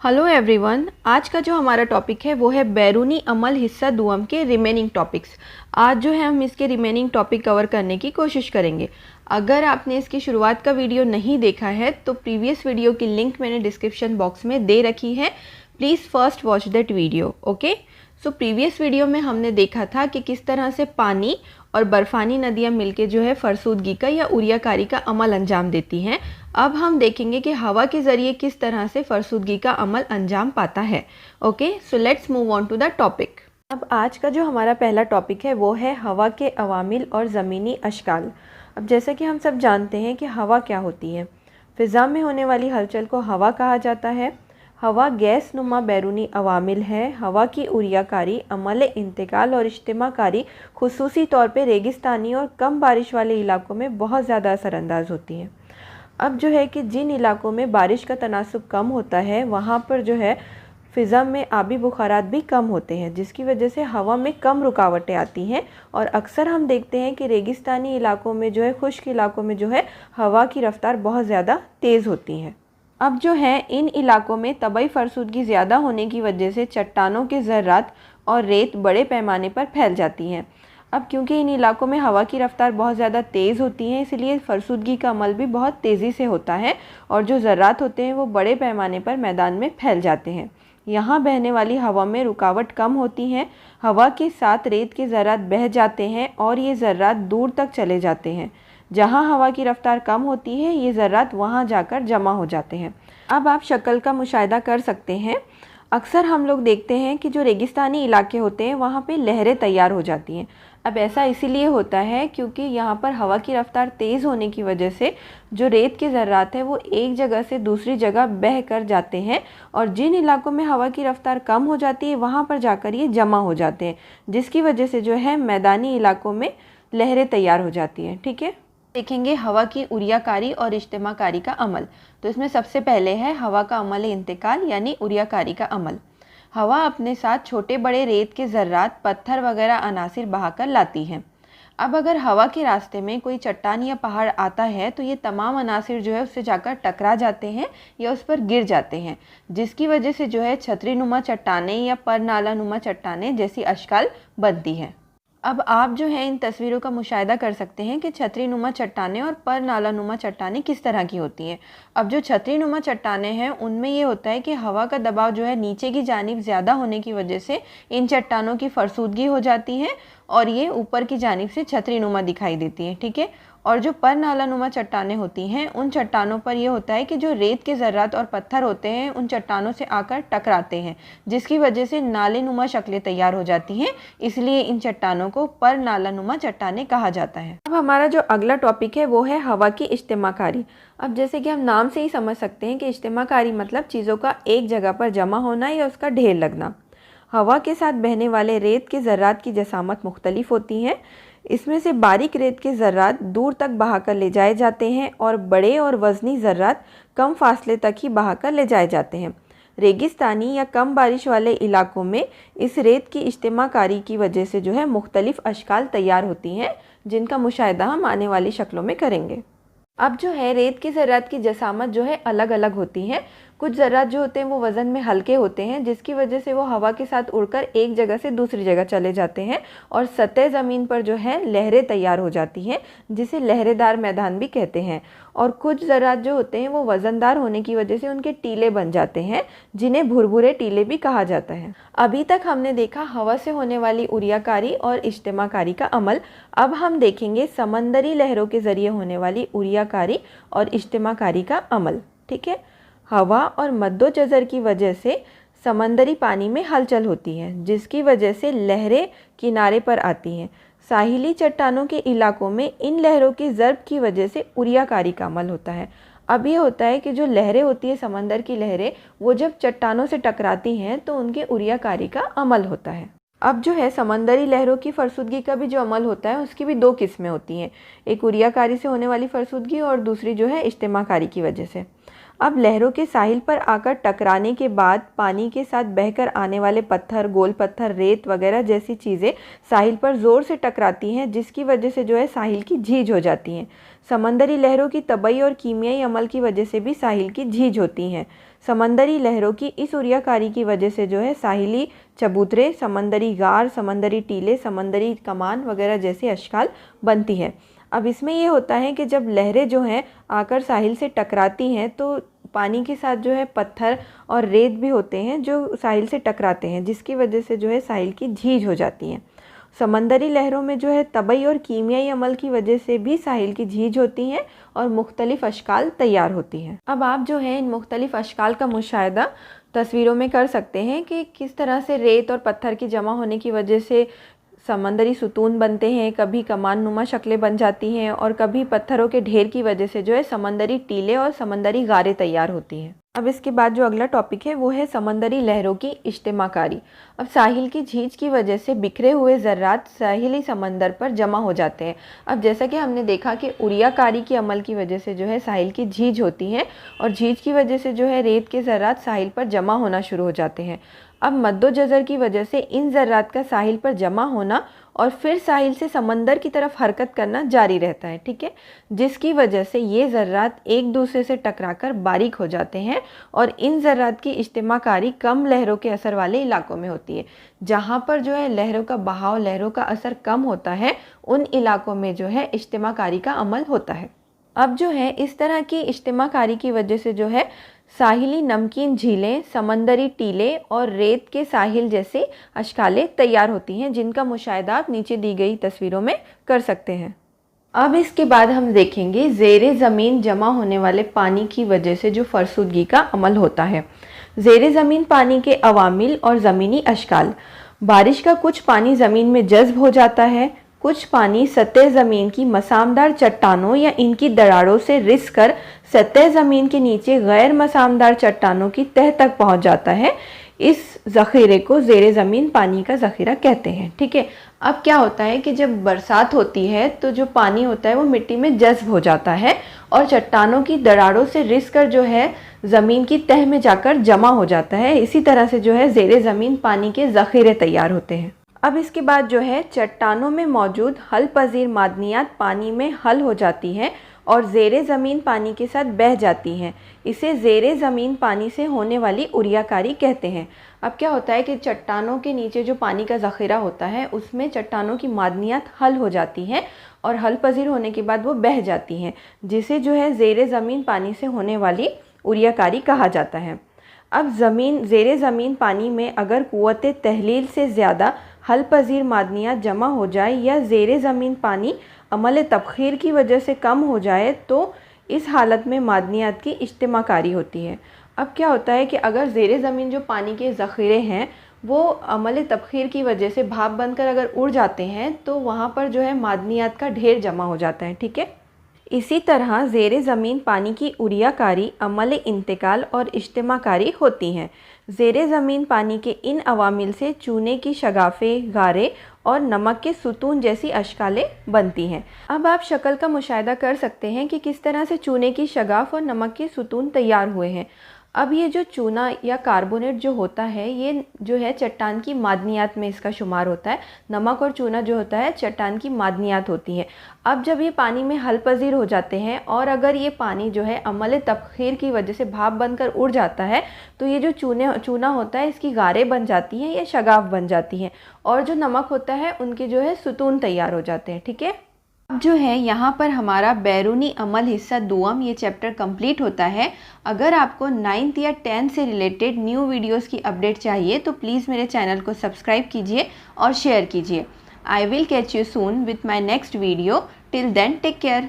Hello everyone, आज का जो हमारा टॉपिक है वो है बैरूनी अमल हिस्सा दुअम के रिमेनिंग टॉपिक्स। आज जो है हम इसके रिमेनिंग टॉपिक कवर करने की कोशिश करेंगे। अगर आपने इसकी शुरुआत का वीडियो नहीं देखा है तो प्रीवियस वीडियो की लिंक मैंने डिस्क्रिप्शन बॉक्स में दे रखी है। Please first watch that video. Okay, so previous video में हमने देखा था कि किस तरह से पानी और बर्फ़ानी नदियाँ मिलके जो है फरसूदगी का या उरियाकारी का अमल अंजाम देती हैं। अब हम देखेंगे कि हवा के ज़रिए किस तरह से फरसूदगी का अमल अंजाम पाता है। Okay, so let's move on to the topic. अब आज का जो हमारा पहला टॉपिक है वो है हवा के अवामिल और ज़मीनी अशकाल। अब जैसे कि हम सब जानते हैं कि हवा क्या होती है। फ़िज़ा में होने वाली हलचल को हवा कहा जाता है। हवा गैस नुमा बैरूनी अवामिल है। हवा की उरियाकारी, अमल इंतकाल और इज्तिमाकारी खुसूसी तौर पे रेगिस्तानी और कम बारिश वाले इलाकों में बहुत ज़्यादा असरअंदाज होती हैं। अब जो है कि जिन इलाकों में बारिश का तनासुब कम होता है वहाँ पर जो है फ़िज़ा में आबी बुखारात भी कम होते हैं, जिसकी वजह से हवा में कम रुकावटें आती हैं। और अक्सर हम देखते हैं कि रेगिस्तानी इलाकों में जो है, खुश्क इलाकों में जो है हवा की रफ़्तार बहुत ज़्यादा तेज़ होती है। अब जो है इन इलाकों में तबई फरसूदगी ज़्यादा होने की वजह से चट्टानों के ज़र्रात और रेत बड़े पैमाने पर फैल जाती हैं। अब क्योंकि इन इलाकों में हवा की रफ़्तार बहुत ज़्यादा तेज़ होती है, इसलिए फरसूदगी का अमल भी बहुत तेज़ी से होता है और जो ज़र्रात होते हैं वो बड़े पैमाने पर मैदान में फैल जाते हैं। यहाँ बहने वाली हवा में रुकावट कम होती है। हवा के साथ रेत के ज़र्रात बह जाते हैं और ये ज़र्रात दूर तक चले जाते हैं। जहाँ हवा की रफ़्तार कम होती है ये ज़र्रात वहाँ जाकर जमा हो जाते हैं। अब आप शक्ल का मुशाहिदा कर सकते हैं। अक्सर हम लोग देखते हैं कि जो रेगिस्तानी इलाके होते हैं वहाँ पे लहरें तैयार हो जाती हैं। अब ऐसा इसीलिए होता है क्योंकि यहाँ पर हवा की रफ़्तार तेज़ होने की वजह से जो रेत के ज़र्रात हैं वो एक जगह से दूसरी जगह बह कर जाते हैं और जिन इलाकों में हवा की रफ़्तार कम हो जाती है वहाँ पर जाकर ये जमा हो जाते हैं, जिसकी वजह से जो है मैदानी इलाकों में लहरें तैयार हो जाती हैं। ठीक है, देखेंगे हवा की उरियाकारी और इज्तिमाकारी का अमल। तो इसमें सबसे पहले है हवा का अमल इंतकाल यानी उरियाकारी का अमल। हवा अपने साथ छोटे बड़े रेत के ज़र्रात, पत्थर वगैरह अनासिर बहाकर लाती है। अब अगर हवा के रास्ते में कोई चट्टान या पहाड़ आता है तो ये तमाम अनासिर जो है उससे जाकर टकरा जाते हैं या उस पर गिर जाते हैं, जिसकी वजह से जो है छतरी नुमा चट्टानें या परनाला नुमा चट्टानें जैसी अशकाल बनती हैं। अब आप जो है इन तस्वीरों का मुशाहिदा कर सकते हैं कि छतरी नुमा चट्टानें और पर नाला नुमा चट्टानें किस तरह की होती हैं। अब जो छतरी नुमा चट्टानें हैं उनमें ये होता है कि हवा का दबाव जो है नीचे की जानिब ज़्यादा होने की वजह से इन चट्टानों की फरसूदगी हो जाती है और ये ऊपर की जानिब से छतरी नुमा दिखाई देती हैं। ठीक है, और जो पर नाला नुमा चट्टानें होती हैं उन चट्टानों पर यह होता है कि जो रेत के ज़र्रात और पत्थर होते हैं उन चट्टानों से आकर टकराते हैं, जिसकी वजह से नाले नुमा शक्लें तैयार हो जाती हैं। इसलिए इन चट्टानों को पर नाला नुमा चट्टानें कहा जाता है। अब हमारा जो अगला टॉपिक है वो है हवा की इज्तिमाकारी। अब जैसे कि हम नाम से ही समझ सकते हैं कि इज्तिमाकारी मतलब चीज़ों का एक जगह पर जमा होना या उसका ढेर लगना। हवा के साथ बहने वाले रेत के ज़र्रात की जसामत मुख्तलिफ होती हैं। इसमें से बारीक रेत के ज़र्रात दूर तक बहाकर ले जाए जाते हैं और बड़े और वज़नी ज़र्रात कम फासले तक ही बहाकर ले जाए जाते हैं। रेगिस्तानी या कम बारिश वाले इलाकों में इस रेत की इज्तिमाकारी की वजह से जो है मुख्तलिफ अशकाल तैयार होती हैं, जिनका मुशाहिदा हम आने वाली शक्लों में करेंगे। अब जो है रेत के ज़र्रात की जसामत जो है अलग अलग होती हैं। कुछ ज़र्रात जो होते हैं वो वज़न में हल्के होते हैं, जिसकी वजह से वो हवा के साथ उड़कर एक जगह से दूसरी जगह चले जाते हैं और सतह ज़मीन पर जो है लहरें तैयार हो जाती हैं, जिसे लहरेदार मैदान भी कहते हैं। और कुछ ज़र्रात जो होते हैं वो वज़नदार होने की वजह से उनके टीले बन जाते हैं, जिन्हें भुरभुरे टीले भी कहा जाता है। अभी तक हमने देखा हवा से होने वाली उरियाकारी और इज्तिमाकारी का अमल। अब हम देखेंगे समंदरी लहरों के ज़रिए होने वाली उरियाकारी और इज्तिमाकारी का अमल। ठीक है, हवा और मद्दोजज़र की वजह से समंदरी पानी में हलचल होती है, जिसकी वजह से लहरें किनारे पर आती हैं। साहिली चट्टानों के इलाकों में इन लहरों की ज़र्ब की वजह से उरियाकारी का अमल होता है। अब ये होता है कि जो लहरें होती है, समंदर की लहरें, वो जब चट्टानों से टकराती हैं तो उनके उरियाकारी का अमल होता है। अब जो है समंदरी लहरों की फरसूदगी का भी जो अमल होता है उसकी भी दो किस्में होती हैं, एक उरियाकारी से होने वाली फरसूदगी और दूसरी जो है इज्तिमाकारी की वजह से। अब लहरों के साहिल पर आकर टकराने के बाद पानी के साथ बहकर आने वाले पत्थर, गोल पत्थर, रेत वगैरह जैसी चीज़ें साहिल पर ज़ोर से टकराती हैं, जिसकी वजह से जो है साहिल की झीज हो जाती हैं। समंदरी लहरों की तबई और कीमियाई अमल की वजह से भी साहिल की झीज होती हैं। समंदरी लहरों की इस उरियाकारी की वजह से जो है साहिली चबूतरे, समंदरी गार, समंदरी टीले, समंदरी कमान वगैरह जैसी अशकाल बनती है। अब इसमें ये होता है कि जब लहरें जो हैं आकर साहिल से टकराती हैं तो पानी के साथ जो है पत्थर और रेत भी होते हैं जो साहिल से टकराते हैं, जिसकी वजह से जो है साहिल की झीज हो जाती है। समंदरी लहरों में जो है तबई और कीमियाई अमल की वजह से भी साहिल की झीज होती हैं और मुख्तलिफ अशकाल तैयार होती हैं। अब आप जो है इन मुख्तलिफ अशकाल का मुशाहिदा तस्वीरों में कर सकते हैं कि किस तरह से रेत और पत्थर की जमा होने की वजह से समंदरी सुतून बनते हैं, कभी कमान नुमा शक्लें बन जाती हैं और कभी पत्थरों के ढेर की वजह से जो है समंदरी टीले और समंदरी गारें तैयार होती हैं। अब इसके बाद जो अगला टॉपिक है वो है समंदरी लहरों की इज्तिमाकारी। अब साहिल की झीज की वजह से बिखरे हुए ज़र्रात साहिली समंदर पर जमा हो जाते हैं। अब जैसा कि हमने देखा कि उरियाकारी की अमल की वजह से जो है साहिल की झीज होती है और झीज की वजह से जो है रेत के ज़र्रात साहिल पर जमा होना शुरू हो जाते हैं। अब मद्दोजज़र की वजह से इन ज़र्रात का साहिल पर जमा होना और फिर साहिल से समंदर की तरफ हरकत करना जारी रहता है, ठीक है, जिसकी वजह से ये ज़र्रात एक दूसरे से टकराकर बारीक हो जाते हैं और इन ज़र्रात की इज्तिमाकारी कम लहरों के असर वाले इलाकों में होती है। जहाँ पर जो है लहरों का बहाव, लहरों का असर कम होता है, उन इलाकों में जो है इज्तिमाकारी का अमल होता है। अब जो है इस तरह की इज्तिमाकारी की वजह से जो है साहिली नमकीन झीलें, समंदरी टीले और रेत के साहिल जैसे अशकालें तैयार होती हैं, जिनका मुशाहिदा आप नीचे दी गई तस्वीरों में कर सकते हैं। अब इसके बाद हम देखेंगे ज़ेरे ज़मीन जमा होने वाले पानी की वजह से जो फरसुदगी का अमल होता है। ज़ेरे ज़मीन पानी के अवामिल और ज़मीनी अशकाल। बारिश का कुछ पानी ज़मीन में जज़्ब हो जाता है, कुछ पानी सतह ज़मीन की मसामदार चट्टानों या इनकी दरारों से रिस कर सतह ज़मीन के नीचे गैर मसामदार चट्टानों की तह तक पहुंच जाता है। इस ज़ख़ीरे को ज़ेरे ज़मीन पानी का ज़ख़ीरा कहते हैं, ठीक है। अब क्या होता है कि जब बरसात होती है तो जो पानी होता है वो मिट्टी में जज़्ब हो जाता है और चट्टानों की दरारों से रिस कर जो है ज़मीन की तह में जाकर जमा हो जाता है। इसी तरह से जो है ज़ेरे ज़मीन पानी के ज़ख़ीरे तैयार होते हैं। अब इसके बाद जो है चट्टानों में मौजूद हल पजीर मादनियात पानी में हल हो जाती हैं और ज़ेरे ज़मीन पानी के साथ बह जाती हैं। इसे ज़ेरे ज़मीन पानी से होने वाली उरियाकारी कहते हैं। अब क्या होता है कि चट्टानों के नीचे जो पानी का ज़ख़ीरा होता है उसमें चट्टानों की मादनियात हल हो जाती हैं और हल पजीर होने के बाद वो बह जाती हैं, जिसे जो है ज़ेरे ज़मीन पानी से होने वाली उरियाकारी कहा जाता है। अब ज़ेरे ज़मीन पानी में अगर क़ुव्वत तहलील से ज़्यादा हल पजीर मादनियात जमा हो जाए या ज़ेरे ज़मीन पानी अमल तबख़ीर की वजह से कम हो जाए तो इस हालत में मादनियात की इज्तिमाकारी होती है। अब क्या होता है कि अगर ज़ेरे ज़मीन जो पानी के ज़ख़ीरे हैं वो अमल तबख़ीर की वजह से भाप बनकर अगर उड़ जाते हैं तो वहाँ पर जो है मादनियात का ढेर जमा हो जाता है, ठीक है। इसी तरह ज़ेरे ज़मीन पानी की उरियाकारी अमल इंतकाल और इज्तिमाकारी होती हैं। ज़ेरे ज़मीन पानी के इन अवामिल से चूने की शगाफ़ें, गारें और नमक के सुतून जैसी अशकालें बनती हैं। अब आप शक्ल का मुशाहिदा कर सकते हैं कि किस तरह से चूने की शगाफ़ और नमक के सुतून तैयार हुए हैं। अब ये जो चूना या कार्बोनेट जो होता है ये जो है चट्टान की मादनियात में इसका शुमार होता है। नमक और चूना जो होता है चट्टान की मादनियात होती है। अब जब ये पानी में हल पजीर हो जाते हैं और अगर ये पानी जो है अमल तबख़ीर की वजह से भाप बनकर उड़ जाता है तो ये जो चूना होता है इसकी गारें बन जाती हैं या शगाफ बन जाती हैं और जो नमक होता है उनके जो है सुतून तैयार हो जाते हैं, ठीक है। अब जो है यहाँ पर हमारा बैरूनी अमल हिस्सा दुआम ये चैप्टर कंप्लीट होता है। अगर आपको 9th या 10th से रिलेटेड न्यू वीडियोस की अपडेट चाहिए तो प्लीज़ मेरे चैनल को सब्सक्राइब कीजिए और शेयर कीजिए। I will catch you soon with my next video. Till then take care.